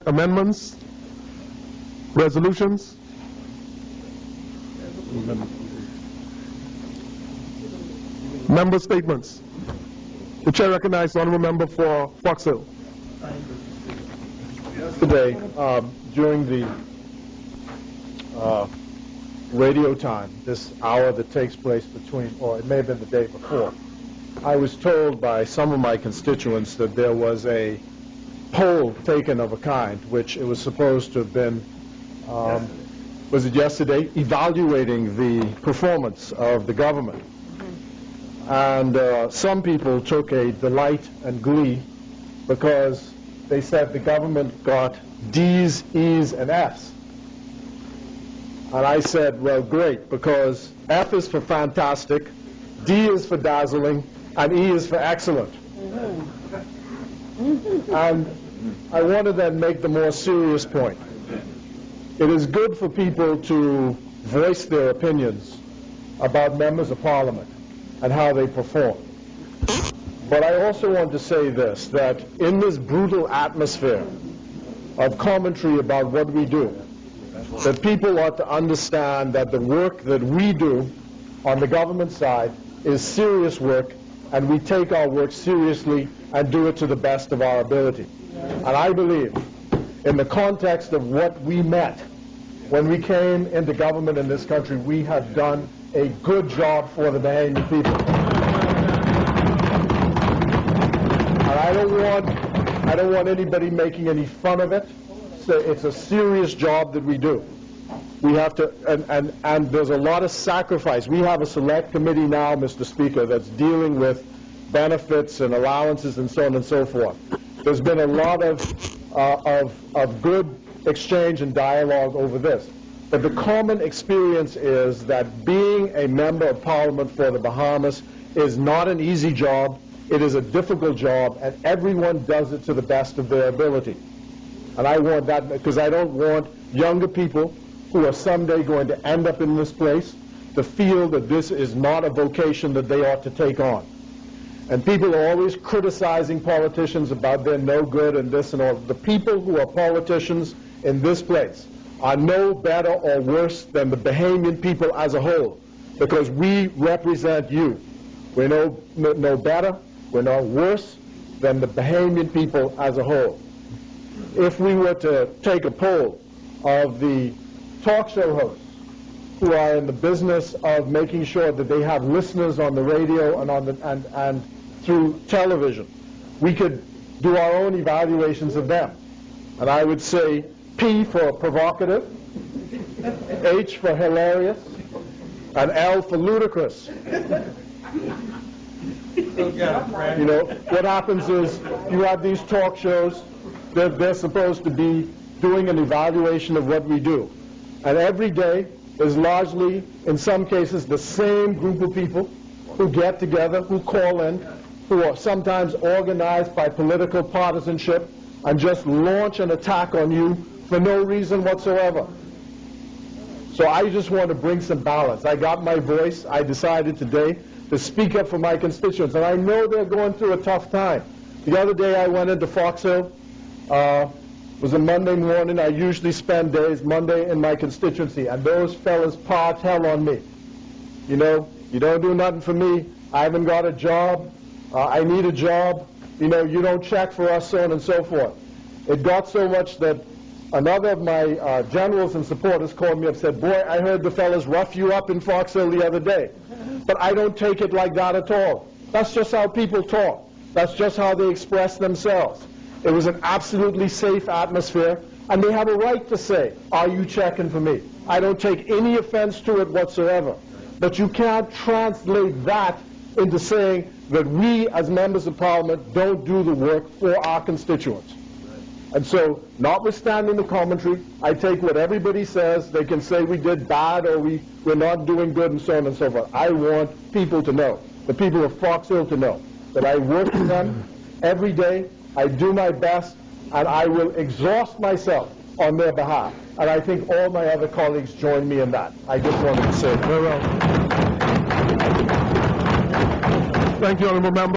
Amendments? Resolutions? Member statements. The chair recognizes the honourable member for Fox Hill. Yesterday, during the radio time, this hour that takes place between, or it may have been the day before, I was told by some of my constituents that there was a poll taken of a kind, which it was supposed to have been, was it yesterday, evaluating the performance of the government. And some people took a delight and glee because they said the government got D's, E's, and F's. And I said, well, great, because F is for fantastic, D is for dazzling, and E is for excellent. And I want to then make the more serious point. It is good for people to voice their opinions about members of Parliament and how they perform. But I also want to say this, that in this brutal atmosphere of commentary about what we do, that people ought to understand that the work that we do on the government side is serious work, and we take our work seriously and do it to the best of our ability. And I believe, in the context of what we met when we came into government in this country, we have done a good job for the Bahamian people. And I don't want anybody making any fun of it. So it's a serious job that we do. We have to, and there's a lot of sacrifice. We have a select committee now, Mr. Speaker, that's dealing with benefits and allowances and so on and so forth. There's been a lot of good exchange and dialogue over this. But the common experience is that being a member of Parliament for the Bahamas is not an easy job. It is a difficult job, and everyone does it to the best of their ability. And I want that, because I don't want younger people who are someday going to end up in this place to feel that this is not a vocation that they ought to take on. And people are always criticizing politicians about their no good and this and all. The people who are politicians in this place are no better or worse than the Bahamian people as a whole, because we represent you. We're no better, we're no worse than the Bahamian people as a whole. If we were to take a poll of the talk show hosts who are in the business of making sure that they have listeners on the radio and on and through television, we could do our own evaluations of them. And I would say P for provocative, H for hilarious, and L for ludicrous. You know, what happens is you have these talk shows, they're supposed to be doing an evaluation of what we do. And every day is largely, in some cases, the same group of people who get together, who call in, who are sometimes organized by political partisanship and just launch an attack on you for no reason whatsoever. So I just want to bring some balance. I got my voice. I decided today to speak up for my constituents, and I know they're going through a tough time. The other day I went into Fox Hill. It was a Monday morning. I usually spend days Monday in my constituency, and those fellas part hell on me. You know, you don't do nothing for me. I haven't got a job. I need a job. You know, you don't check for us, so on and so forth. It got so much that another of my generals and supporters called me up and said, boy, I heard the fellas rough you up in Fox Hill the other day. But I don't take it like that at all. That's just how people talk. That's just how they express themselves. It was an absolutely safe atmosphere, and they have a right to say, are you checking for me? I don't take any offense to it whatsoever. But you can't translate that into saying that we as members of Parliament don't do the work for our constituents. And so, notwithstanding the commentary, I take what everybody says. They can say we did bad or we're not doing good and so on and so forth. I want people to know, the people of Fox Hill to know, that I work for them every day, I do my best, and I will exhaust myself on their behalf. And I think all my other colleagues join me in that. I just wanted to say it. Very well. Thank you, Honourable Member.